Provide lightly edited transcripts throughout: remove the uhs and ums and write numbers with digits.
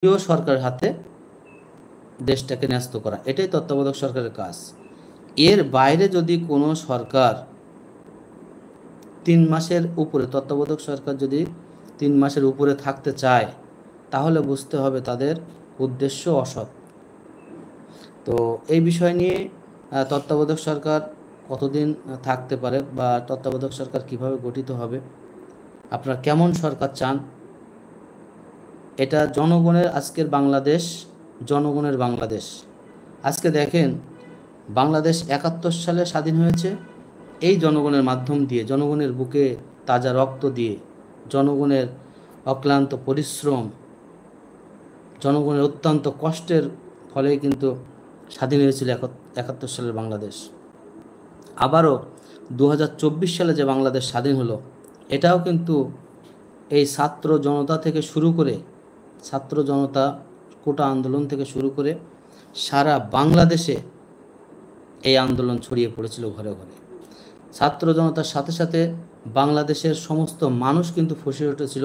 সরকারের হাতে দেশটাকে ন্যস্ত করা, এটাই তত্ত্বাবধায়ক সরকারের কাজ। এর বাইরে যদি কোনো সরকার 3 মাসের উপরে, তত্ত্বাবধায়ক সরকার যদি 3 মাসের উপরে থাকতে চায়, তাহলে বুঝতে হবে তাদের উদ্দেশ্য অসৎ। তো এই বিষয় নিয়ে তত্ত্বাবধায়ক সরকার কতদিন থাকতে পারে বা তত্ত্বাবধায়ক সরকার কিভাবে গঠিত হবে, আপনারা কেমন সরকার চান, এটা জনগণের, আজকের বাংলাদেশ জনগণের বাংলাদেশ। আজকে দেখেন, বাংলাদেশ 71 সালে স্বাধীন হয়েছে এই জনগণের মাধ্যম দিয়ে, জনগণের বুকে তাজা রক্ত দিয়ে, জনগণের অক্লান্ত পরিশ্রম, জনগণের অত্যন্ত কষ্টের ফলে কিন্তু স্বাধীন হয়েছিল 71 সালের বাংলাদেশ। আবারও 2024 সালে যে বাংলাদেশ স্বাধীন হলো, এটাও কিন্তু এই ছাত্র জনতা থেকে শুরু করে, ছাত্র জনতা কোটা আন্দোলন থেকে শুরু করে সারা বাংলাদেশে এই আন্দোলন ছড়িয়ে পড়েছিল ঘরে ঘরে। ছাত্র জনতার সাথে সাথে বাংলাদেশের সমস্ত মানুষ কিন্তু ফুঁসে উঠেছিল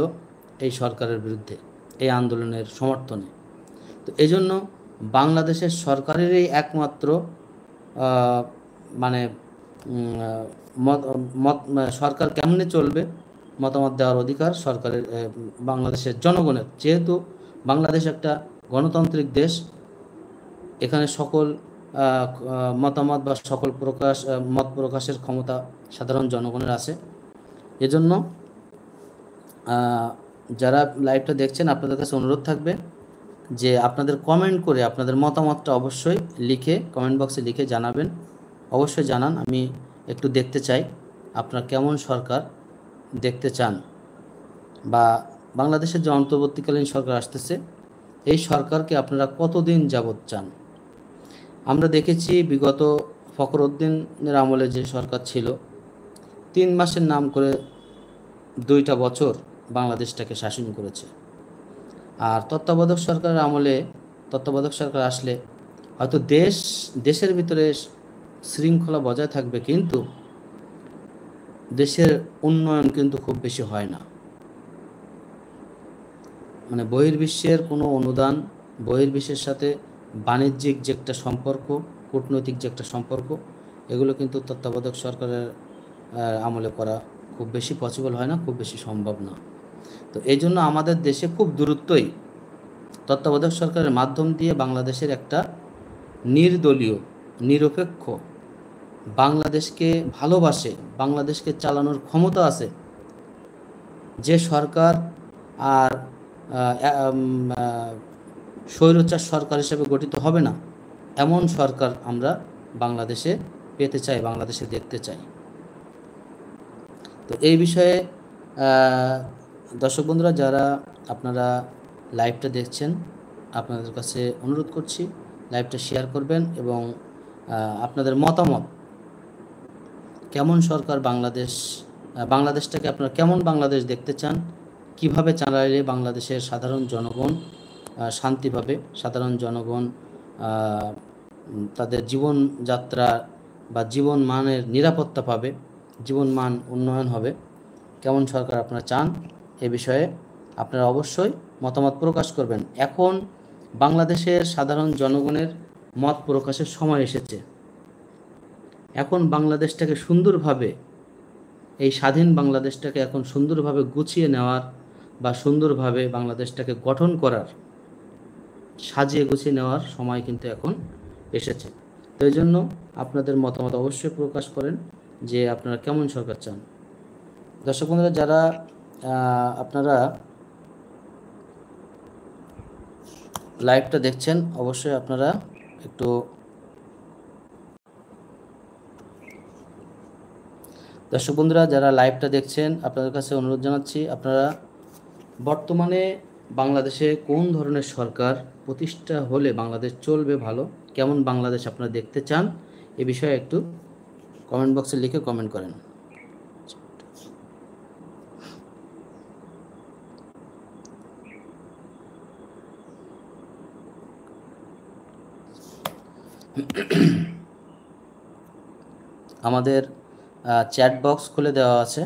এই সরকারের বিরুদ্ধে, এই আন্দোলনের সমর্থনে। তো এই জন্য বাংলাদেশের সরকারেরই একমাত্র মানে সরকার কেমনে চলবে, মতামত দেওয়ার অধিকার সরকারের, বাংলাদেশের জনগণের। যেহেতু বাংলাদেশ একটা গণতান্ত্রিক দেশ, এখানে সকল মতামত বা সকল মত প্রকাশের ক্ষমতা সাধারণ জনগণের আছে। এজন্য যারা লাইভটা দেখছেন, আপনাদের কাছে অনুরোধ থাকবে যে আপনাদের কমেন্ট করে আপনাদের মতামতটা অবশ্যই লিখে কমেন্ট বক্সে লিখে জানাবেন। অবশ্যই জানান, আমি একটু দেখতে চাই আপনারা কেমন সরকার দেখতে চান, বা বাংলাদেশের যে অন্তর্বর্তীকালীন সরকার আসতেছে, এই সরকারকে আপনারা কতদিন যাবৎ চান। আমরা দেখেছি বিগত ফখরুদ্দিনের আমলে যে সরকার ছিল, 3 মাসের নাম করে 2টা বছর বাংলাদেশটাকে শাসন করেছে। আর তত্ত্বাবধায়ক সরকারের আমলে, তত্ত্বাবধায়ক সরকার আসলে হয়তো দেশের ভিতরে শৃঙ্খলা বজায় থাকবে, কিন্তু দেশের উন্নয়ন কিন্তু খুব বেশি হয় না। মানে বহির্বিশ্বের কোনো অনুদান, বহির্বিশ্বের সাথে বাণিজ্যিক যে একটা সম্পর্ক, কূটনৈতিক যে একটা সম্পর্ক, এগুলো কিন্তু তত্ত্বাবধায়ক সরকারের আমলে করা খুব বেশি পসিবল হয় না, খুব বেশি সম্ভব না। তো এই জন্য আমাদের দেশে খুব দ্রুতই তত্ত্বাবধায়ক সরকারের মাধ্যম দিয়ে বাংলাদেশের একটা নির্দলীয়, নিরপেক্ষ, বাংলাদেশকে ভালোবাসে, বাংলাদেশকে চালানোর ক্ষমতা আছে যে সরকার, আর স্বৈরচার সরকার হিসেবে গঠিত হবে না, এমন সরকার আমরা বাংলাদেশে পেতে চাই, বাংলাদেশে দেখতে চাই। তো এই বিষয়ে দর্শক বন্ধুরা, যারা আপনারা লাইভটা দেখছেন, আপনাদের কাছে অনুরোধ করছি লাইভটা শেয়ার করবেন এবং আপনাদের মতামত, কেমন সরকার বাংলাদেশটাকে আপনারা কেমন বাংলাদেশ দেখতে চান, কিভাবে চালাইলে বাংলাদেশের সাধারণ জনগণ শান্তি পাবে, সাধারণ জনগণ তাদের জীবনযাত্রা বা জীবন মানের নিরাপত্তা পাবে, জীবন মান উন্নয়ন হবে, কেমন সরকার আপনারা চান, এ বিষয়ে আপনারা অবশ্যই মতামত প্রকাশ করবেন। এখন বাংলাদেশের সাধারণ জনগণের মত প্রকাশের সময় এসেছে। এখন বাংলাদেশটাকে সুন্দরভাবে, এই স্বাধীন বাংলাদেশটাকে এখন সুন্দরভাবে গুছিয়ে নেওয়ার বা সুন্দরভাবে বাংলাদেশটাকে গঠন করার, সাজিয়ে গুছিয়ে নেওয়ার সময় কিন্তু এখন এসেছে। তো এই জন্য আপনাদের মতামত অবশ্যই প্রকাশ করেন যে আপনারা কেমন সরকার চান। দর্শক বন্ধুরা, যারা আপনারা লাইভটা দেখছেন, অবশ্যই আপনারা একটু, দর্শক বন্ধুরা যারা লাইভটা দেখছেন, আপনাদের কাছে অনুরোধ জানাচ্ছি, আপনারা বর্তমানে বাংলাদেশে কোন ধরনের সরকার প্রতিষ্ঠা হলে বাংলাদেশ চলবে ভালো, কেমন বাংলাদেশ আপনারা দেখতে চান, এ বিষয়ে একটু কমেন্ট বক্সে লিখে কমেন্ট করেন। আমাদের চ্যাট বক্স খুলে দেওয়া আছে,